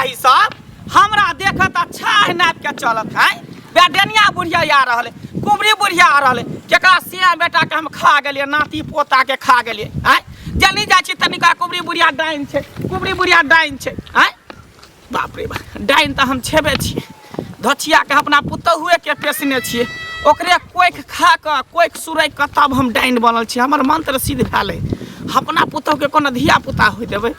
चाही सब हमरा देखत अच्छा है नाप के चलत है बेडनिया बुढ़िया आ रहल कुबरी बुढ़िया आ रहल केकरा सिया बेटा के हम खा गेलिए नाती पोता के खा गेलिए हैं जल्दी जाइ छी तनिका कुबरी बुढ़िया डाइन छे कुबरी बुढ़िया डाइन छे हैं बाप रे बाप डाइन त हम छेबे छी धछिया के अपना पुतहुए के पेशने छिए ओकरे कोइख खा के कोइख सुरई के तब हम डाइन बनल छी हमर मंत्र सिद्ध भेलै अपना पुतहु के कोनो धिया पुता हो देबै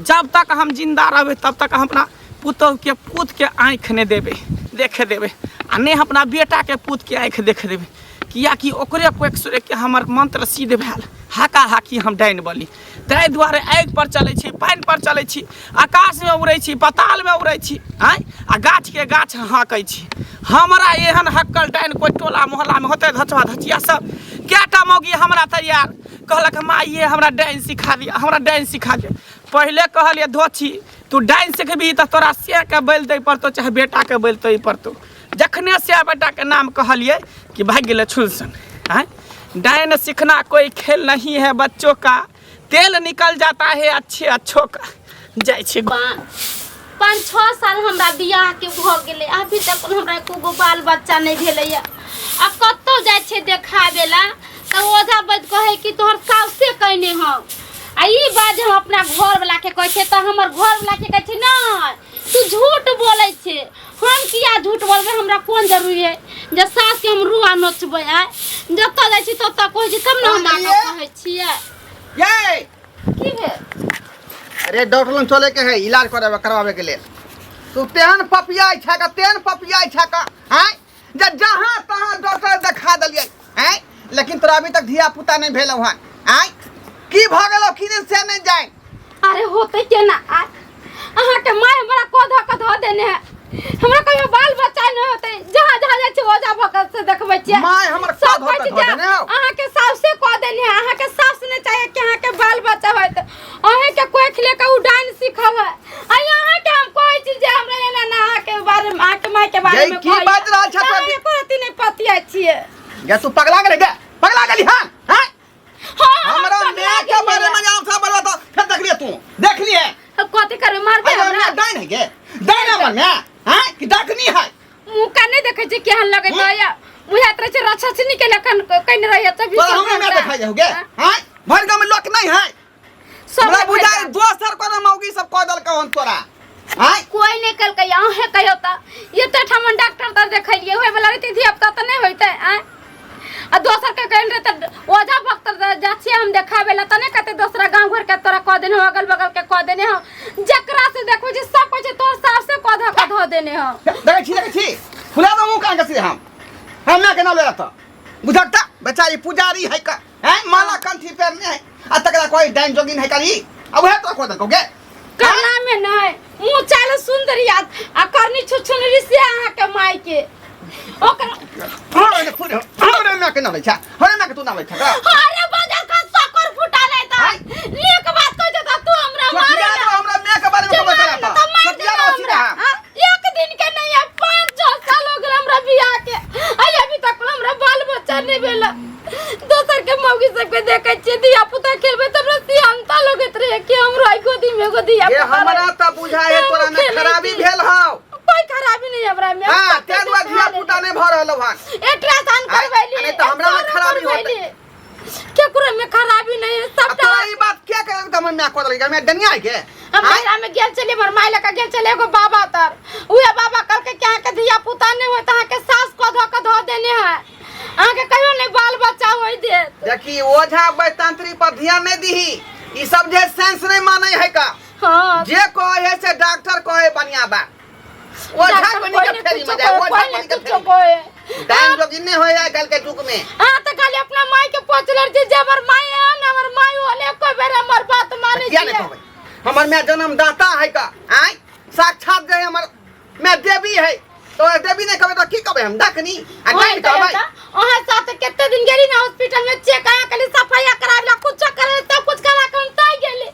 जब तक हम जिंदा रहबै तब तक अपना पुतहु के पूत के आँख नहीं देबै देखे देबै आ नहीं अपना बेटा के पूत के आँख देखे देबै कियाकि ओकरे कोइख सुरई के हमर मंत्र सिद्ध भेल हाका हाकी हम डाइन बनी ताहि दुआरे आगि पर चलै छी पानि पर चलै छी आकाश में उड़ै छी पाताल में उड़ै छी आँ आ गाछ के गाछ हाँकै छी हमरा एहन हक्कल डाइन कोई टोला मोहल्ला में होते धचवा धचिया सब केटा मौगी हमरा तैयार कहलक माइये हमरा डाइन सिखा दिया हमरा डाइन सिखा दिया पहले कहलिए धोची तू डाइन सिखबी तो तोरा से के बैल दे पड़तो चाहे बेटा के बैल दे पड़तो जखने से बेटा के नाम कहलिए कि भाग गेले छुलसन हैं डाइन सीखना कोई खेल नहीं है बच्चों का तेल निकल जाता है अच्छे अच्छों का जाय छी 5-6 साल हमरा बियाह के भ गेले अभी तक हमरा एको बाल बच्चा नहीं भेलैया आ कत्तो जाय छे देखाबेला त ओझा बज कहे कि तोहर सास से कहने हम आ ई बात हम अपना घर वाला के कहे छे त हमर घर वाला के कहे छे नहीं तू झूठ बोले छे हम किया झूठ बोलबे हमरा कोन जरूरी है जे सास के हम रुआ नोचबे आ जत जाय छी तत कहे छी तब न हमरा कहे छिए ये की भे अरे डॉक्टर लंग चले के है इलाज करवावे के लिए तू तेहन पपिया छका तेहन पपिया छका हैं जे जहां तहां डॉक्टर दिखा दलिए हैं लेकिन तोरा अभी तक धिया पुता नहीं भेल हन हैं की भ गेलो किने से नहीं जाए अरे होते केना अहाँ के माय हमरा कध देने है हमरा कहियो बाल बच्चा न होते जहां जहां जाय छै ओजा भगत से देखबै छियै माय हमर कध देने हो अहाँ के सास से कह देने है अहाँ के सास ने चाहिए कि अहाँ के बाल बच्चा होत अहे के कोई खले के उडाइन सिखल है आ अहाँ के हम कहै छी जे हमरा एना ना अहाँ के बारे में अहाँ के माय के बारे में की बात रहल छ तोरा कोती नहीं पतिया छियै गे तू पगला गेले गे पगला गेली हां हैं हमरा माय के बारे में आम सब बता फिर देख लिए तू देख लिए कथि करे मार दे हमरा डाइन है गे डाइन हमर में हैं कि डकनी है मुंह का नहीं देखे छै केहन लगे दया मुहे तरह से रक्षा से निकल कन कइन रही तभी तो हमरा में देखाई होगे हैं भर गांव में लोक नहीं है हमरा बुझाई दोसर कोनो मौगी सब कह दल कहन तोरा हैं कोई नहीं कल के अहे कहियो त ये त ठमन डॉक्टर त देखलिए होय वाला रहती धिया पुता त नहीं होइते हैं आ दोसर के कहन रे त ओझा भक्तर जाछी हम देखाबेला त नहीं कहते दूसरा गांव घर के तोरा कह देने अगल बगल के कह देने हम जकरा से देखो जे सब कुछ तोर सास से कह देने हम देख छी फुला दो मुंह कांगे से हम ना के नाम लेता बुझकता बेचारी पुजारी है का हैं माला कंठी पहनने है आ तकरा कोई डाइन जोगिन है करी अब है तो को देखोगे करना में नहीं मुंह चाल सुंदर याद आ करनी छुछुनरी से अहाँ के माई के ओकर अरे फुल अरे ना के ना बैठा अरे ना के तू ना बैठा अरे बाजार का सकर फुटा ले त एक बात कह दे तू हमरा मारे हमरा मैं के बारे में बता सत्या रहा एक दिन के नहीं है 5-6 साल हो गए हमरा बियाह के अभी तक हमरा बाल बच्चा नहीं भेला दोसर के मौगी सब के देखे छी दिया पुता खेलबे त रसी अंता लगत रहे कि हमरा गोदी में गोदी ये हमरा त बुझाए तोरा में खराबी भेल हौ कोई खराबी नहीं हमरा में हां ते दुआ धिया पुता नहीं भ रहल हन अल्ट्रासाउंड करवैली नहीं त हमरा में खराबी होते केकरो में खराबी नहीं है सब तोरा ई बात के करे त मन में कोदल के मैं दनिया के हमरा में गेल चले हमर माय लका गेल चले एगो बाबा तर उहे बाबा कल के क्या के धिया पुता नहीं होत अहाँ के सास को धो देने है अहाँ के कहियो नहीं बाल बच्चा होई दे देखी ओझा बैतंत्री पर ध्यान नहीं दीही ई सब जे सेंस नहीं माने है का हां जे कहे से डॉक्टर कहे बढ़िया बा ओझा बनी के फेरी में जाए ओझा बनी के फेरी डाइन जोगिन नहीं होय आइ काल के युग में हां त खाली अपना माय के पोचलर जे हमर माय है न हमर माय होले कोई बेर हमर बात माने क्या नहीं कहबै हमर में जन्मदाता है का आइ साक्षात जे हमर में देवी है तो देवी नहीं कहबै तो की कहबै हम डकनी आ नहीं कहबै ओहा साथ केते दिन गेली ना हॉस्पिटल में चेक आया कली सफाई करावला कुछ करे सब कुछ करा के हम ताई गेली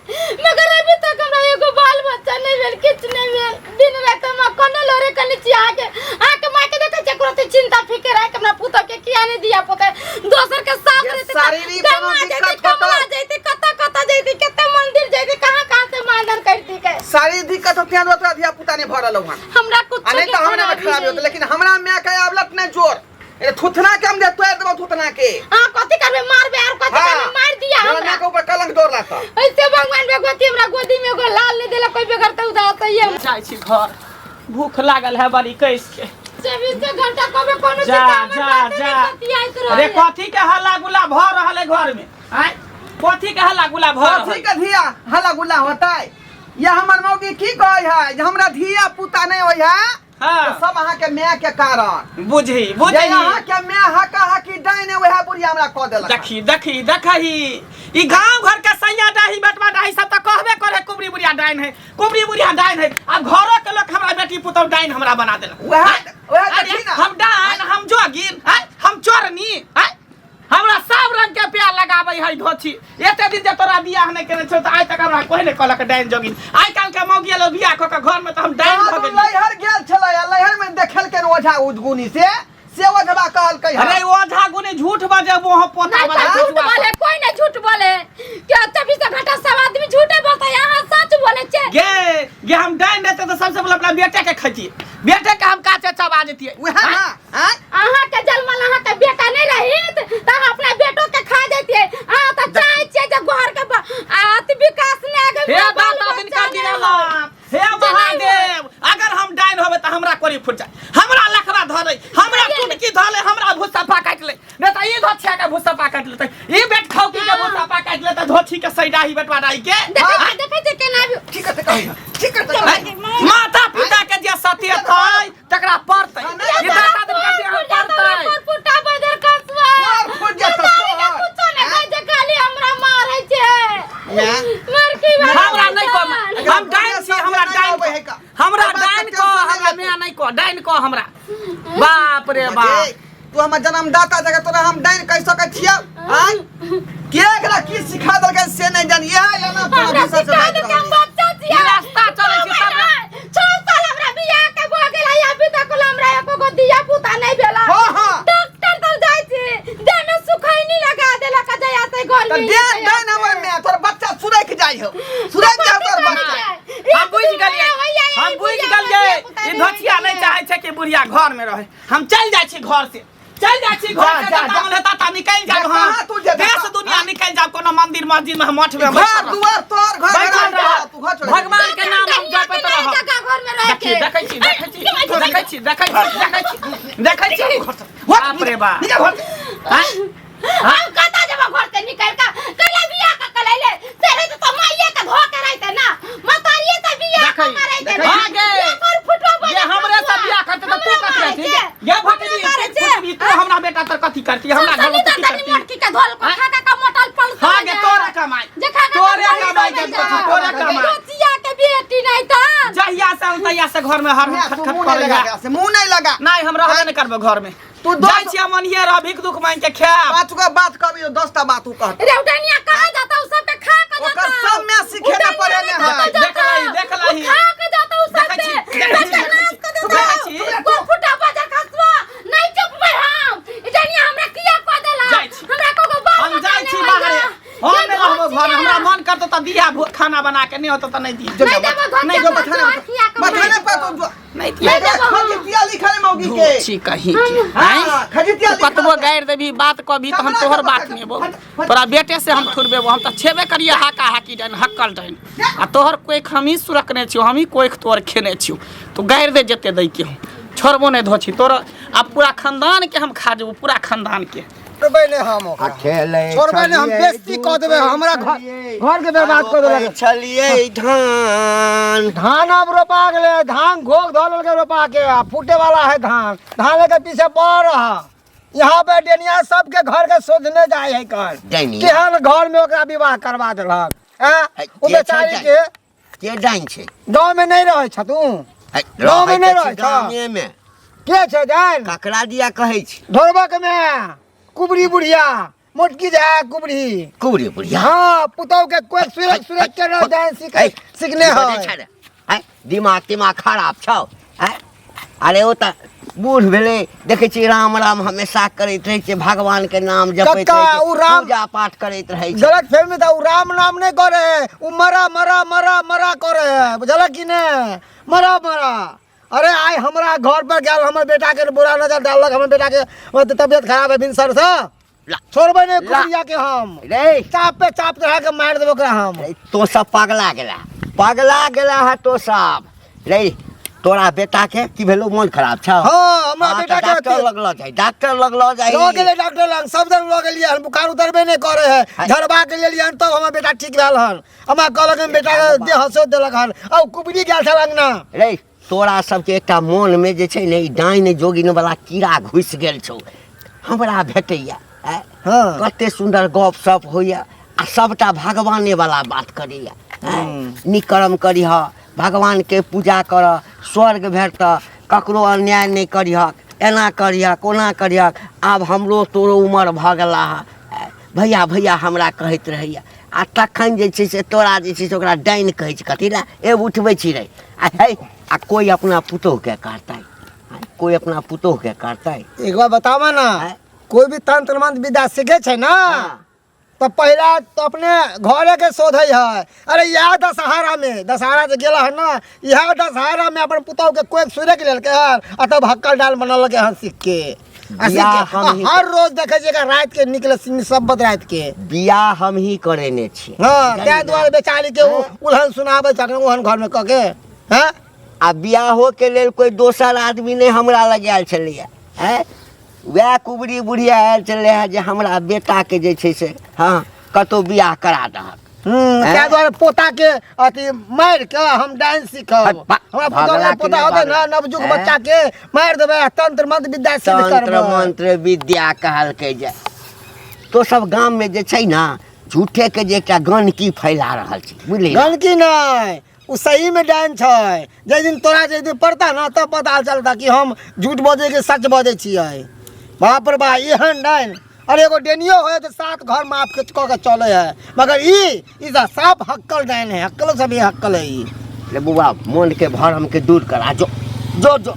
मगर अभी तक हमरा एगो बाल बच्चा नहीं भेल किछ नहीं भेल दिन रात हम कोने लोरे कनी छी आके माय के देखे छै कोनो चिंता फिकर है कि हमरा पुतो के किया नहीं दिया पुतो दोसर के साथ रहते शारीरिक कोनो दिक्कत कता जैती कता जैती केते मंदिर जैती कहां से मानन करती के शारीरिक कथी कथो तेन ओतरा धिया पुता ने भरल हन हमरा कुछ नहीं तो हमरा में खराब होत लेकिन हमरा में के आवलत ने जोर ए थुथना के हम दे तोय देबो थुथना के हां कथी करबे मारबे और कथी करबे मार दिया हमरा के ऊपर कलंक डोर लाता ऐसे भगवान भगवती हमरा गोदी में एगो लाल नहीं देला कोई बेगर त उदा त ये जाय छी घर भूख लागल है बड़ी कैस के 24 घंटा कबे कोनो जा चीज जा जा अरे कथी के हल्ला गुला भ रहल है घर में हैं कथी के हल्ला गुला भ रहल कथी के धिया हल्ला गुल्ला होतै ये हमर मौगी की कहै है जे हमरा धिया पुता नहीं होय है हां तो सब अहाँ के माय के कारण बुझी जे अहाँ के माय हका हकी डाइन वह बुढ़िया हमरा कह देलक देखही ई गांव घर के सैया डाही बेटवा डाही सब त कहबे करे कुबरी बुढ़िया डाइन है कुबरी बुढ़िया डाइन है अब घरो के लोग हमरा बेटी पुतौ डाइन हमरा बना देलक वह देखी ना हम डाइन हम जोगिन हैं हम चोरनी हैं हमरा सब रंग के प्यार लगाबै है धोछी एते दिन जे तोरा बियाह नहीं केने छ त आइ तक हमरा कोई नहीं कहलक डाइन जोगिन आइ काल के मौगी लो बियाह क के घर में त हम डाइन भ गेली लहर गेल छलै लहर में देखल के ओझा उजगुनी से ओझबा कहल कहि अरे ओझा गुनी झूठ बजे मोह पोता वाला झूठ बोले कोई नहीं झूठ बोले क्या 24 घंटा सब आदमी झूठे बोलता यहां सच बोले छे गे हम डाइन देते तो सबसे पहले अपना बेटे के खती बेटे के हम काचे चबा देती वह हां अहाँ के जन्मल अहाँ के बेटा नहीं रहित त अपना बेटो के खा देती हां त चाहे छे जे घर के आत विकास ने आगे हे दाता दिन का दिला हे महादेव अगर हम डाइन होबे त हमरा कोरी फुट जाय हमरा लखरा धरै हमरा टुनकी धले हमरा भुस्सा काट ले नहीं त ई धोछिया के भुस्सा काट लेतै ई बेट खौकी के भुस्सा काट लेतै धोछी के सैडाही बेटवा डाई के देखे जे केना ठीक है माता पिता के जे सत्य छै तकरा पड़तै ई दाता दिन का दिला पड़तै पुटा बदर कसवा और फुट जाता कुछ नहीं कह जे खाली हमरा मारै छे मर की हमरा नहीं को हम डाइन छी हमरा डाइन को हमरा मैं नहीं को डाइन को हमरा बाप रे बाप तू हमर जन्मदाता जगह तोरा हम डाइन कह सकै छियै हां के एकरा की सिखा देलकै से नहीं जानिए या ना तोरा विषय से बात कर हम बच्चा छियै रास्ता चलै छी तब 6 साल हमरा बियाह के भ गेल है अभी तक हमरा एको गो दिया पुता नहीं भेला हां डॉक्टर तर जाय छी देह में सुखैनी लगा देला का जया से घर त में डाइन हमर में तोर बच्चा सुरैक जाय हो सुरैक जाय तोर बच्चा हम बुझ गेलिए ई धोछिया नहीं चाहे छै कि बुढ़िया घर में रहे हम चल जाय छी घर से चल जाय छी घर से काम लेता ता निकल जाब हम देश दुनिया निकल जाब कोनो मंदिर मस्जिद में मठ में घर दुआर तोर घर भगवान के नाम हम जपत रह घर में रह के देखै छी बाप रे बाप हम कता जब घर से निकल का कले बियाह का कले तेरे तो माईए का धो के रहते ना मतारिए से बियाह का रहते और फुटवा ये हमरे से बियाह करते तो तू कत रहती ये भटनी तू हमरा बेटा तर कथि करती हमरा घर में कथि करती मोटकी का धोल को खा का मोटल पल हां गे तोरा कमाई तोरे कमाई रोटिया के बेटी नहीं था जहिया से तहिया से घर में हर खटखट करेगा से मुंह नहीं लगा नहीं हम रहबे नहीं करबे घर में तू जाय छी मनिए रह भिख दुख मांग के खा पांच गो बात कहबी 10टा बात तू कह रेउटनिया कहा जाता उ सब के खा के जाता ओकर सब में सीखे न पड़े ने है देख लही खा के जाता उ सब के को फुटा बाजार खसवा नहीं चुप भाई हम इतनिया हमरा किया को देला हमरा को बात हम जाय छी बाहर हम नहीं रहबो घर में हमरा मन करतो त दिया खाना बना के नहीं होतो त नहीं दी नहीं जो बथाने पर तू नहीं खजितिया लिखल मौगी के छी कहीं के हां खजितिया कतबो गायर देबी बात कहबी त हम तोहर बात नहीं बोल तोरा बेटे से हम थुरबेबो हम त छेबे करिए हाका हाकी डाइन हक्कल डाइन आ तोहर कोई खमी सुरकने छियो हम ही कोई तोहर खेने छियो तो गायर दे जते दै के हम छोड़बो नहीं धोछी तोरा अब पूरा खानदान के हम खा जेबो पूरा खानदान के छोड़बे हम अकेले छोड़बे ने हम बेइज्जती क देबे हमरा घर के बर्बाद कर देलक चलिए धान अब रोपा गेले धान घोग धोल के रोपा के फूटे वाला है धान के पीछे बढ़ रहा यहाँ पे डेनिया सबके घर के सोचने जाए है कर केहन घर में ओकरा विवाह करवा देलक ओ बेचारी के डाइन छे गांव में नहीं रहे छ तू गांव में नहीं रहे छ गांव में के छ जान ककरा दिया कहै छी ढोरबक में कुबरी बुढ़िया मोटकी जा कुबरी बुढ़िया हां पुतौ के कोई सुरत के न डांस सीखने है दिमाग खराब छौ अरे ओ त बूढ़ भेले देखे छी राम राम हमेशा करैत रहे छै, भगवान के नाम जपैत कक्का, रहे उ छै, राम- पूजा पाठ करैत रहे छै। गलत फहमी था, उ राम नाम नहीं करे है, उ मरा मरा मरा मरा करे है, बुझल कि ने? मरा मरा। अरे आइ हमरा घर पर गया, हमर बेटा के बुरा नजर डालक, हमर बेटा के तबियत खराब है भिनसर से, ला। छोड़बे नहीं ला। कुड़िया के हम रे चाप पे चाप चढ़ा के मार देबो ओकरा हम। तो सब पगला गेला है तो सब। रे तोरा बेटा के की भेलो, मन खराब छ? हाँ, हमरा हाँ, बेटा तो के डॉक्टर लगलो जाय, डॉक्टर लगलो जाय। लो गेले डॉक्टर लंग, सब दिन लो गेलिए हन, बुखार उतरबे नहीं करे है, हाय। झड़बा के लेलिए हन तब हमर बेटा ठीक भेल हन। हमरा कहलक हम बेटा के देह हंसो देलक हन, औ कुबड़ी गेल छ अंगना। रे तोरा सबके एकटा मन में जे छै ने ई डाइन जोगिन वाला कीड़ा घुस गेल छौ, हमरा भेटैया। हाँ। कते सुंदर गप सप होइया आ सबटा भगवाने वाला बात करैया। नीक कर्म करीह, भगवान के पूजा कर, स्वर्ग भेट, ककरो अन्याय नहीं करीह, एना करीह कोना करीह। आब हमरो तोरो उमर भऽ गेला है, भैया भैया हमरा कहैत रहैया। आ तखन जे छै से तोरा जे छै से ओकरा डाइन कहै छै, कथी ला ए उठबै छी रे। आ हे आ कोई अपना पुतोह के करतै, कोई अपना पुतोह के करतै। एक बार बतावा ना, हैं? कोई भी तंत्र मंत्र विद्या सीखे छै ना, हाँ। तो पहला तो अपने घरे के शोधे है। अरे यह दशहरा में, दशहरा से गेला है ना, यह दशहरा में अपन पुतोह के कोई सूर्य के लेल के हन, आ तब हक्कल डाल बनल के हन सीख के। आ सीख बियाह के, हम ही- हर रोज देखे छियै रात के निकले सब रात के। बियाह हम ही करेने छी। हाँ, त्या द्वारे बेचारी के उल्हन सुनाबे छकन ओहन घर में कह के। हैं? आ बियाहो के लेल कोई दोसर आदमी नहीं हमरा लग आयल छलैया। हैं? वह कुबरी बुढ़िया आयल छलै है जे हमरा बेटा के जे छै से हाँ कतौ बियाह करा दहक। त्या द्वारे पोता के अथी मार के हम डांस सीखब। बा- हमरा भगला के पोता नहीं होते ना, बागला। नवजुग हैं? बच्चा के मार देबे, तंत्र मंत्र विद्या सिद्ध तंत्र करबे। मंत्र विद्या कहलकै जे तो सब गाम में जे छै ना झूठे के जे एकटा गंदगी फैला रहल छै, बुझलियै? गंदगी नहीं, उ सही में डांस है। जे दिन तोरा जे दिन पड़ता ना तब पता चलता कि हम झूठ बोझे के सच बोझे छियै। बाप रे बा एहन डांस। अरे एगो डेनियो है तो 7 घर माफ के कह के चले है, मगर ई साफ हक्कल डांस है, हक्कल से भी हक्कल है। ई रे बुआ मन के भरम के दूर करा जो जो जो जो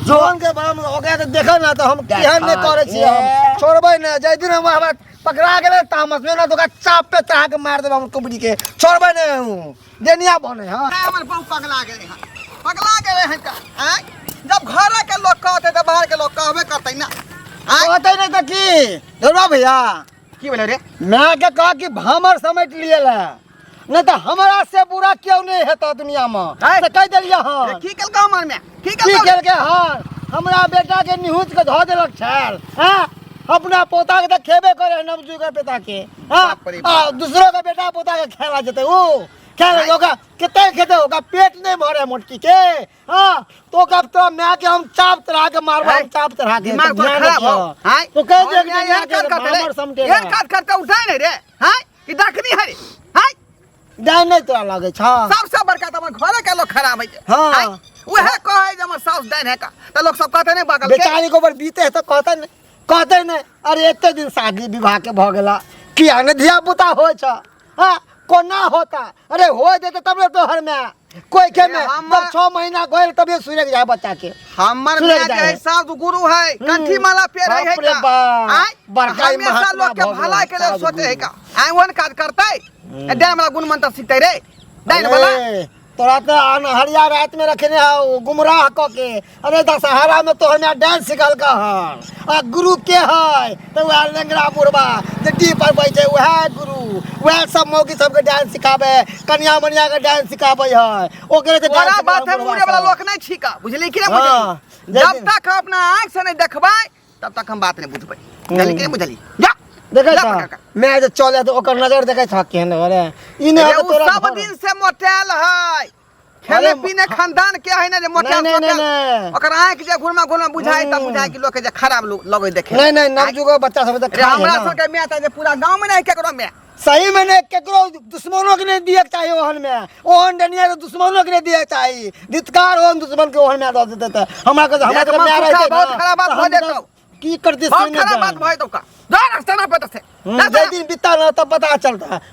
जोन के बरम ओकरा के देखे ना तो हम केहन नहीं करे छियै, हम ए। छोड़बे ना। जै दिन हम हमरा पकड़ा गेले तामस में ना तो ओकरा चाप पे चढ़ा के मार देबे हम कुबड़ी के, छोड़बे नहीं हूं। डेनिया बने हां। हमर बहु पगला गेले हैं, पगला गेले हैं का? हैं? जब घरे के लोग कहते तो बाहर के लोग कहबे करते ना। हैं? कहते नहीं तो की धुरवा भैया, की बोले रे? मैं के कहा कि भामर समेट लिए ला, नहीं तो हमरा से बुरा क्यों नहीं है तो दुनिया में। हैं? से कह दिलिया हां रे, की कल हमर में? की की कल? खेल के हां हमरा बेटा के निहुच के धो देलक छैल। हैं? अपना पोता के तो खेबे करे नवजू के पिता के। हां बाप रे बाप। आ दूसरों के बेटा पोता के खेला जते ऊ खेल होगा कितने खेते होगा, पेट नहीं भरे मोटकी के। हां तो कब तो मैं के हम चाप चढ़ा के मारबा, हम चाप चढ़ा के दिमाग तो पर ध्यान खराब रखियो। हो। हैं? तो कह और दे मैं यार काट काट रे। भामर समझेगा यार काट काट के उठाए नहीं रे। हैं? कि दखनी है रे? हैं? डाइन नहीं तोरा लागे छ। सबसे बड़का तो हमर घरे के लोग खराब है। हाँ। हैं? उहे कहे जे हमर साउस डाइन है का, तो लोग सब कहते नहीं पागल के। बेचारी को ऊपर बीते है तो कहते नहीं। अरे इतने दिन शादी विवाह के भ गेला, किया ने धिया पुता हो छ। हां कोना होता, अरे हो देते तब ने तोहर में कोई के में हमर- 6 महीना गइल तबे सूरज जाए बच्चा के। हमर सूरज मियां के जाए। साथ गुरु है, कंठी माला पेर है बाप रे का। बाप। हैं? बड़का ही हमेशा महात्मा लोग के भगवान भलाई के लिए साधु सोचे है गुरु। का। हैं वन काज करते, डाइन वाला गुण मंत्र सीखते रे। डाइन वाला अरे, तोरा तो अनहरिया रात में रखने है गुमराह क के। अरे दशहरा में तो हमें डांस सिखल का हन। आ गुरु के है तो वह लंगड़ा बुढ़वा जड्डी पर बैठे वह गुरु, वह सब मौकी सबके डांस सिखावे, कन्या मनिया के डांस सिखावे है। ओकरे से तोरा डांस बात है बुढ़वा मुझे वाला सब। लोग नहीं छीका, बुझली कि ना हाँ, बुझली? जब तक हम अपना आंख से नहीं देखबाई तब तक हम बात नहीं बुझबै। बुझली कि नहीं बुझली? जा देखे जा छ पकड़ के। मैं जो चले तो ओकर नजर देखे छ केहन अरे इने अरे तो उ तोरा सब घर- दिन से मोटेल है। खेले अरे, पीने खानदान के है ना जे मोटेल नहीं, नहीं, सोटेल। नहीं। ओकर आंख जे घुरमा घुरमा बुझाई तब बुझाई कि लोग के जे खराब लगे देखे। नहीं नहीं नवजुग बच्चा सब तो अरे खाए है हमरा ना। सब के मैं त जे पूरा गांव में नहीं केकरो में। सही में नहीं केकरो दुश्मनों के नहीं दिए चाहिए ओहन में, ओहन डनिया के दुश्मनों के नहीं दिए चाहिए। धिक्कार ओहन दुश्मन के ओहन में दे देते हमरा के हमरा एक के मन प्यार सुखा, है बहुत खराब बात हो जेतौ। की करते बहुत खराब बात भई तो का। जा रास्ता ना पता से। जे दिन बीता ना तब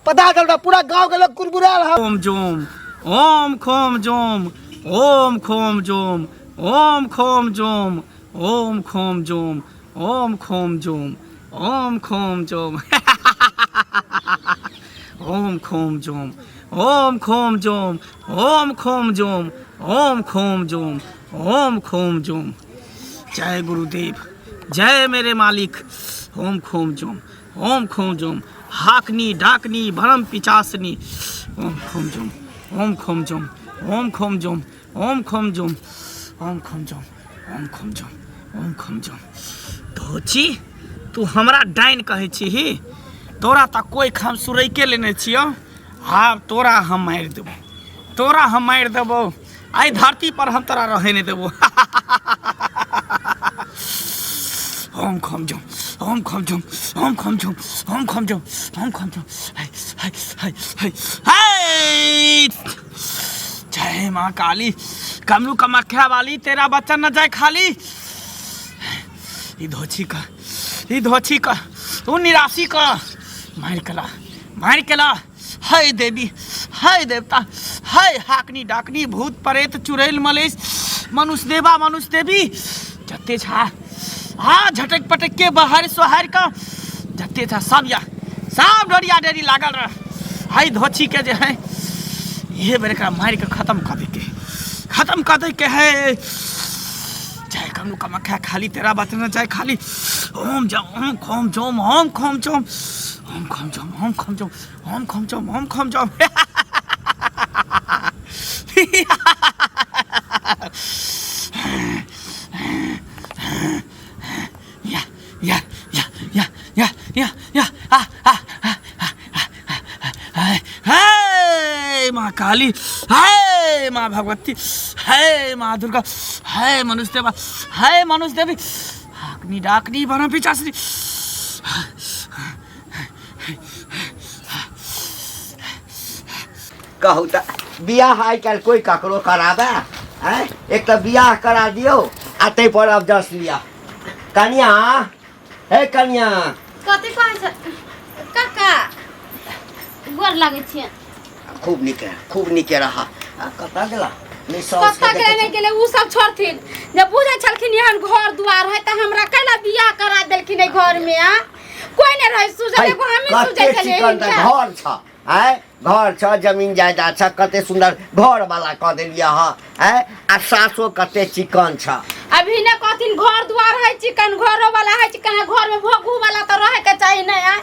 पता चलता पूरा गांव के लोग कुरकुराल है। ओम जोम ओम खोम जोम ओम खोम जोम ओम खोम जोम ओम खोम जोम ओम खोम जोम ओम खोम जोम ओम खोम जोम ओम खोम जोम ओम खोम जोम ओम खोम जोम ओम खोम जोम। जय गुरुदेव, जय मेरे मालिक। ओम खोम जोम ओम खोम जोम, हाकनी डाकनी भरम पिचासनी। ओम खोम जोम ओम खोम जोम ओम खोम जोम ओम खोम जोम ओम खोम जोम ओम खोम जोम ओम खोम जोम। धोची तू हमरा डाइन कहै छी ही? तोरा तऽ कोई खाम सुरैके लेने छियो। आब तोरा हम मारि देबो, तोरा हम मारि देबो। आई धरती पर हम तोरा रहे नहीं देबो। ओम खोम जोम ओम खोम जोम ओम खोम जोम ओम खोम जोम ओम खोम जोम। हाय हाय हाय हाय हाय। जय माँ काली, कमरू कमाख्या वाली, तेरा बच्चा न जाए खाली। ई धोची का तू निराशी का मार केला। हाय देवी, हाय देवता, हाय हाकनी डाकनी भूत प्रेत चुड़ैल मलेश मनुष्य देवा मनुष्य देवी जते छा हाँ झटक पटक के बाहर सोहर का जते था सब डरिया डरी लागल रह। हाय धोची के जे है ये बेरका मार के खत्म कर दे के है। जय कमनु कमख्या खाली, तेरा बात न जाए खाली। ओम जम ओम खोम जोम ओम खोम जोम ओम खोम जोम ओम खोम जोम ओम खोम जोम ओम खोम जोम। माँ काली, हाय माँ भगवती, हाय माँ दुर्गा, हाय मनुष्य देवा, हाय मनुष्य देवी, हाकनी डाकनी बना पिचासनी। कहू तो बियाह आई काल कोई ककरो कराबे हैं? एक तो बियाह करा दियो आ तै पर अब 10 लिया। कन्या, हे कन्या, कथी कहै छ काका? गोर लागै छियै। खूब नीक रहा। कता गेला? कत्ता के लिए उ सब छोड़थिन। जब बुझै छलखिन एहन घर दुआर है त हमरा कैला बियाह करा देलखिन ए घर में। आ कोई नहीं रहे सुझे एगो हमें सुझै छले। घर छ है, घर छ, जमीन जायदाद छ, कते सुंदर घर वाला क देलिया ह है। आ सासो कते चिकन छ। अभी ने कहथिन घर दुआर है चिकन, घरो वाला है चिकन, घर में भोगू वाला तो रहे के चाहिए नहीं। आ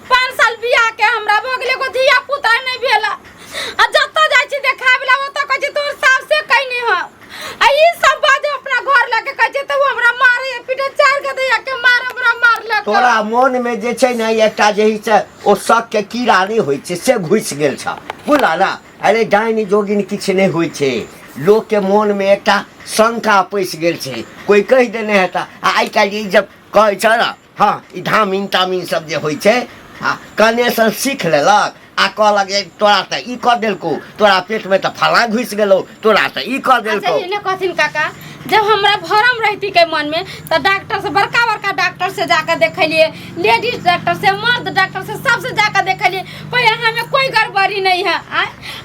5 साल बियाह के हमरा भोगले को धिया पुता नहीं भेला। आ जत्ता जाय छी देखाबला ओता कहै छी तोर सास से कहनी ह। आ ई सब बात अपना घर लेके कहै छी त हमरा मारे पीटे 4 के दैया के मार हमरा मार ले। तोरा मन में जे छै ने एकटा जेही से ओ शक के कीड़ा नहीं होय छै से घुस गेल छ। बुझला ना? अरे डाइन जोगिन किछ नहीं होय छै। लोग के मन में एकटा शंका पैस गेल छै। कोई कह देने हेता। आई काल ई जब कहै छ ना, हां ई धामीन तामीन सब जे होय छै, हां कने से सीख लेलक आ कहलक तोरा त ई कर देलको, तोरा पेट में त फला घुस गेलो, तोरा त ई कर देलको। अच्छा इने कहथिन काका, जब हमरा भरम रहती के मन में त डॉक्टर से बड़का डॉक्टर से जाकर देखलिए, लेडीज डॉक्टर से, मर्द डॉक्टर से, सबसे जाकर देखलिए। कोई यहाँ में कोई गड़बड़ी नहीं है।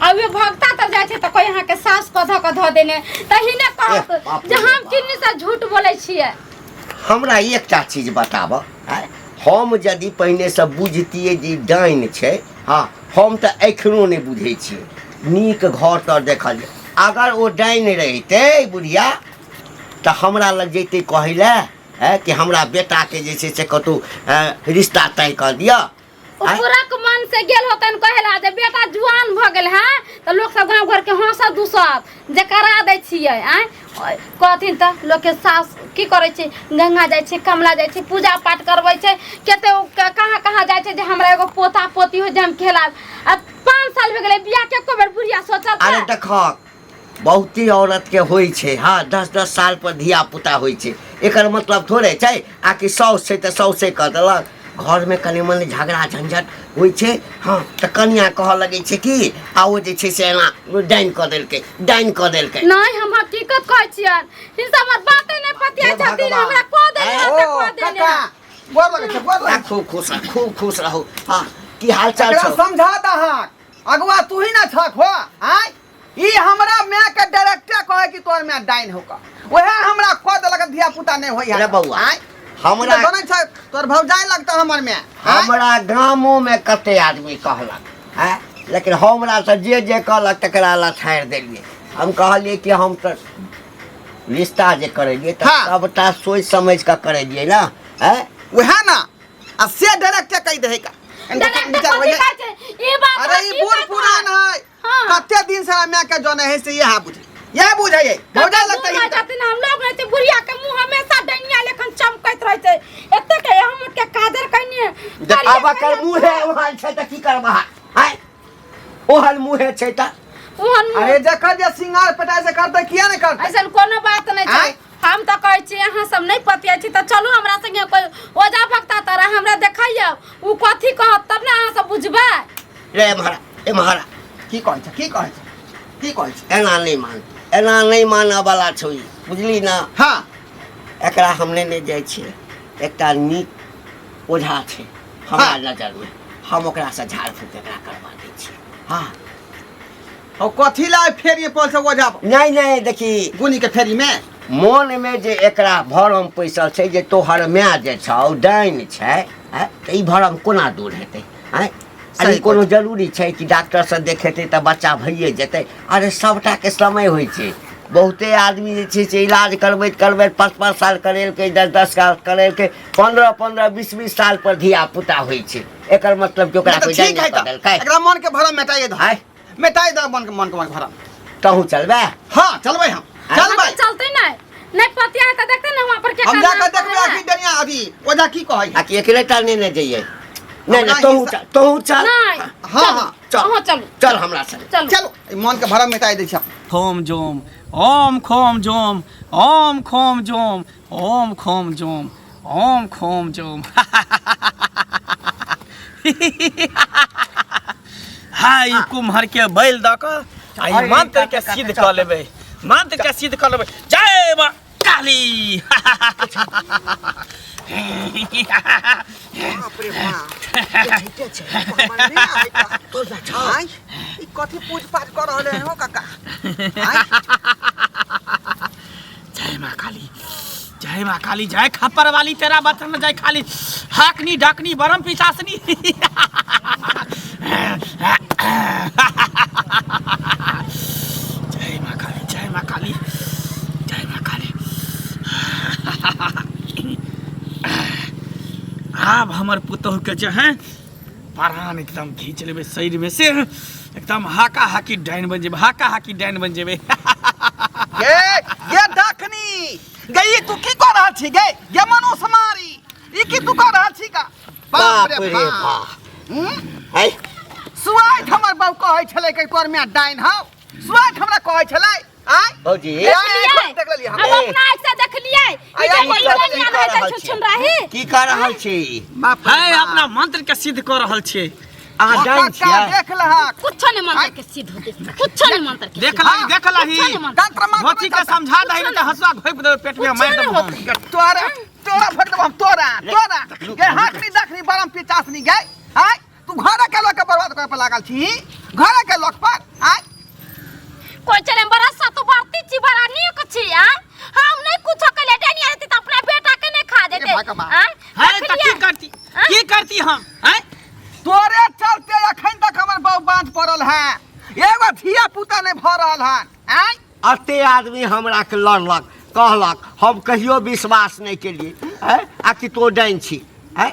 अब वे भगता तर जाए थे तो कोई यहाँ के सास को धो देने तहिने कहत जे हम किन्नी से झूठ बोले छिए। हमरा एकटा चीज बताब, हम यदि पहिने से बुझतिए जे डाइन छै, हाँ हम तो एखनो नहीं बुझे छिए। नीक घर तर देखल जाए, अगर वो डाइन रहते बुढ़िया तो हमरा लग जैते कहले कि हमरा बेटा के जैसे से कतौ रिश्ता तय कर दिया। पूरा के मन से गेल होतन कहला जे बेटा जुआन भ गेल है तो लोग सब गांव घर के हंसा दूसत जे करा दै छिए। कहथिन त लोग के सास की करे छै, गंगा जाय छै, कमला जाय छै, पूजा पाठ करबै छै, केते कहां जाय छै जे हमरा एगो पोता पोती हो जे हम खेला। अब 5 साल हो गेले बियाह के एको बेर बुढ़िया सोचत। अरे देख बहुती औरत के होई छै, हाँ 10-10 साल पर धिया पुता होई छै। एकर मतलब थोड़े छै आकि साउस छै त साउसे कर देलक। घर में कनी मनी झगड़ा झंझट होई छै, हाँ त कनिया कह लगे छै कि आ ओ जे छै से एना डाइन क देलकै नहीं। हम हकीकत कहै छियन, इ सब बाते नहीं पतिया छथिन हमरा को देले को देले। काका गोर लगे छै, गोर लगे। खूब खुश रहो। हाँ की हाल चाल एकरा छ? समझा दहा अगवा तू ही ना छक हो। ई हमरा मैं के डायरेक्टर कहे कि तोर मैं डाइन होका। ओहे हमरा खो देलक धिया पुता नहीं होई अरे बउआ, हमरा हमरा छै तोर भौजाई लगता हमर में हमरा गामो में कते आदमी कहलक हैं, लेकिन हमरा से जे कहलक तकरा ला छाड़ देलिए। हम कहलिए कि हम तो रिश्ता जे करेलिए तो सबटा सोच समझ के करेलिए ना, हैं ओहे ना आ से डायरेक्ट कह दे का अरे ई बूढ़ पुरान है कते दिन से मैं के जोने है से यह बुझ यह बुझाइए भौजाई लगता है जाते ना हम लोग रहते बुढ़िया के मुंह हमेशा डनिया लेखन चमकत रहते एते के हम के कादर कइने जब आबा कर मुंह है वहां छै त की करबा हैं, ओहल मुंह है छै त ओहन अरे जखन जे सिंगार पटाई से करते किया नहीं करते ऐसन कोनो बात नहीं छै। हम तो कहै छी अहाँ सब नहीं पतिया छी त चलू हमरा संगे कोई ओजा भक्ता तरह हमरा देखाइए उ कथी कहत तब ना अहाँ सब बुझबै। रे महारा की कहै छै एना नहीं मानने वाला छोई, बुझली ना। हां एकरा हमने नहीं जाय छिए, एकटा नीक ओझा छै हमरा नजर में, हम ओकरा से झाड़ फूक एकरा करवा दै छी। हां और कथी ला फेरी पर से ओझा नहीं देखी गुनी के फेरी में मन में जे एकरा भरम पैसल छै जे तोहर माय जे छौ डाइन छै, हैं त ई भरम कोना दूर हेतै, हैं अरे कोनो जरूरी छै कि डॉक्टर से देखेतै त बच्चा भइए जेतै। अरे सबटा के समय होइ छै, बहुते आदमी जे छै से इलाज करबैत 5 साल करेलकै, 10 साल करेलकै, 15 20 साल पर धिया पुता होइ छै। एकर मतलब कि ओकरा कोई डाइन पकड़लकै। एकरा मन के भरम मिटाइए दो, मिटाइ दो मन के भरम। तहू चलबे? हां चलबै हम चलबै। चलते नहीं पतिया है त देखते ना वहां पर के हम जाके देखबै आखी डनिया अभी ओझा की कहै आ कि अकेले नहीं जइए। नहीं तहू चल। हां चल हमरा संग चलो मन के भरम मिटाइ दै छी। खोम जोम ओम खोम जोम ओम खोम जोम ओम खोम जोम ओम खोम जोम हाय कुम्हर के बैल द क आई मंत्र के सिद्ध क लेबै, मंत्र के सिद्ध क लेबै। जय मां काली बाप रे बाप ठीक छै तो जा ई कथी पूछ पाछ कर रहले हो काका। जय मां काली जय खप्पर वाली तेरा बचन जय खाली हाकनी डाकनी बरम पिचासनी जय मां काली जय मां काली जय मां काली। अब हमर पुतोह के जो है प्राण एकदम खींच लेबे शरीर में से, एकदम हाका हाकी डाइन बन जेबे, हाका हाकी डाइन बन जेबे। ये डाकनी गई तू की कर रहल छी गे ये मनुष मारी ई की तू कर रहल छी का। बाप रे बाप है सुआत हमर बाबू कहै छलै कि तोर में डाइन हौ, सुआत हमरा कहै छलै। आय भौजी देख लेलिए हम अब अपना आँख से देख लिए ई जे कोई नहीं रहै छै छुन रही की कर रहल छी। है अपना मंत्र के सिद्ध कर रहल छी। अहाँ डाइन छी देख लहा कुछ नहीं मंत्र के सिद्ध होते, कुछ नहीं मंत्र के देख लही भौजी के समझा दही न त हसुआ घोप देबे पेट में मार देबे। तोरा फट देब हम तोरा गे हाकनी दाखनी बरम पिचासनी गे। आय तू घरे के लोग के बर्बाद करे पर लागल छी, घरे के लोग पर। आय कोई चले बड़ा सा तो बढ़ती छी बड़ा नीक छी। हम नहीं कुछ कले डनिया रहती त अपना बेटा के नहीं खा देते। है त की करती हम हैं तोरे चलते अखन तक हमर बाऊ बांध पड़ल है, एगो धिया पुता नहीं भ रहल है। आय अते आदमी हमरा के लड़लक कहलक, हम कहियो विश्वास नहीं केलिए हैं आ कि तो डाइन छी। हैं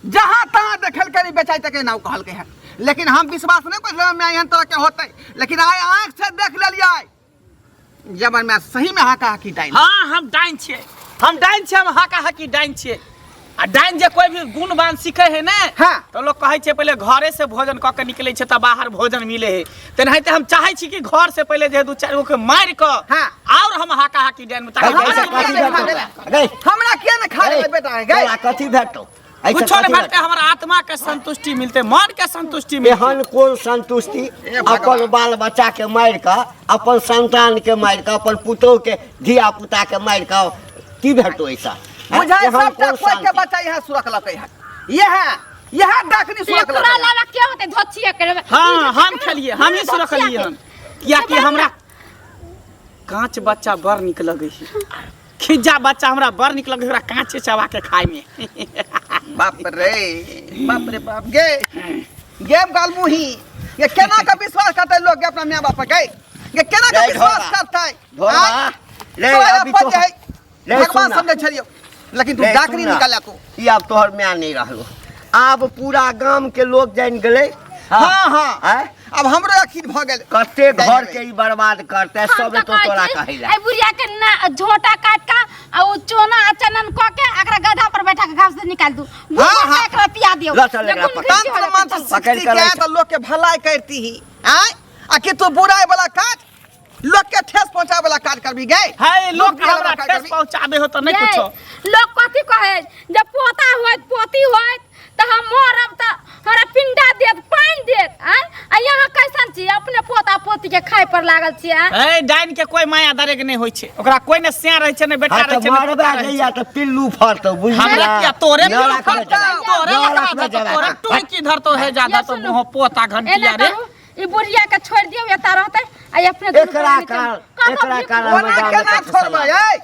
जहां तहां देखल करी बेचाई तक नाउ कहल के है, लेकिन हम विश्वास नहीं कर मैं एहन तरह के होते, लेकिन आय आंख से देख लेलिए जब मैं सही में हाका हाकी डाइन। हां हम डाइन छिए, हम हाका हाकी डाइन छिए। आ डाइन जे कोई भी गुणवान सीखे है ना तो लोग कहे छे पहले घरे से भोजन क के निकले छे त बाहर भोजन मिले है। तेनाहिते हम चाहे छी कि घर से पहले जे 2-4 गो के मार क और हम हाका हाकी डाइन में हमरा किया न खा ले बेटा गे कथी भेटो कुछ नहीं भेटते, हमारा आत्मा के संतुष्टि मिलते, मन के संतुष्टि मिलते। एहन कोन संतुष्टि अपन बाल बच्चा के मार के, अपन संतान के मार के, अपन पुतोह के धिया पुता के मार के की भेटो ऐसा बुझाय सबटा कोई के बच्चा यहां सुरख लकै है। यह डाकनी सुरख लकै तोरा लाला के होते धोछिया के। हां हम खेलिए, हम ही सुरख लिए हम किया कि हमरा कांच बच्चा बड़ निक लगे है खिज्जा बच्चा हमरा बड़ निक लगे ओकरा कांचे चबा के खाए में बाप रे बाप गे गेम गाल मुही ये केना का विश्वास करते लोग के अपना माँ बाप के ये केना का विश्वास करते रे अभी तो भगवान समझे छलियो लेकिन तू डाकरी निकाला तू ई अब तोहर म्या नहीं रहलो अब पूरा गांव के लोग जान गेले हां अब हमरो आखिर भ गेल कते घर के ई बर्बाद करते सब तो तोरा कहिला आई बुढ़िया के ना झोटा काट का आ वो चोना अचनन क के एकरा गधा पर बैठा के घास से निकाल दू हां एकरा पिया दियो तंत्र मंत्र पकड़ के तो लोग के भलाई करती ही हैं आ कि तू बुराई वाला काज लोग के ठेस पहुंचावे वाला काज करबी गए है लोग हमरा ठेस पहुंचाबे हो तो नहीं कुछो लोग कथि कहे जब पोता होत पोती होत त हम मरब त हमरा पिंडा देत पानी देत आ यहाँ कैसन छी अपने पोता पोती के खाए पर लागल छी ए डाइन के कोई माया दरे के नहीं होय छे ओकरा कोई ने सिया रहे छे ने बेटा रहे छे मारबा गैया त पिल्लू फरतो बुझली हमरा क्या तोरे तोरे टूई की धर तो है ज्यादा तो मुंह पोता घंटिया रे ई बुढ़िया के छोड़ दियो एता रहते आ अपने एकरा काल ओना केना छोड़बे ए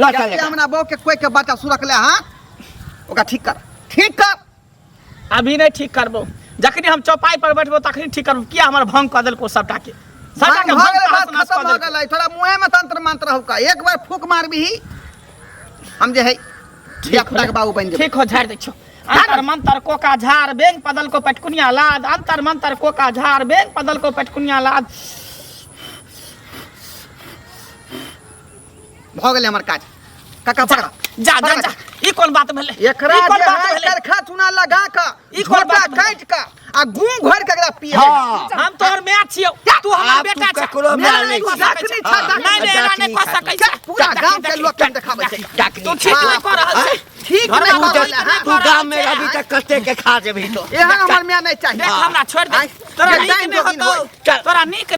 लटा ले हमरा बहू के कोई के बच्चा सुरख ले हां ओका ठीक कर अभी नहीं ठीक करबो जखनी हम चौपाई पर बैठबो तखनी ठीक करबो किया हमर भंग क देल को सबटा के बात खत्म हो गेलै थोड़ा मुंह में तंत्र मंत्र हो का एक बार फूक मारबी हम जे है ठीक बाबू बन जे ठीक हो झाड़ दे छो अंतर मंतर कोका झाड़ बेंग पदल को पटकुनिया लाद अंतर मंतर कोका झाड़ बेंग पदल को पटकुनिया लाद भ गेलै हमर काज काका पकड़ा जा जा जा ई कोन बात भेले एकरा जे है करखा चुना लगा का ई कोटा काट का आ गूं घोर के एकरा पिए हम तोर मैच छियो तू हमर बेटा छ ककरो मैं नहीं नहीं नहीं कह सकै छ पूरा गांव के लोग के देखाबै छै तू ठीक नहीं कर रहल छै ठीक नहीं कर रहल है तू गांव में अभी तक कते के खा जेबी तो एहन हमर में नहीं चाहिए देख हमरा छोड़ दे तोरा नीक नहीं होतो तोरा नीक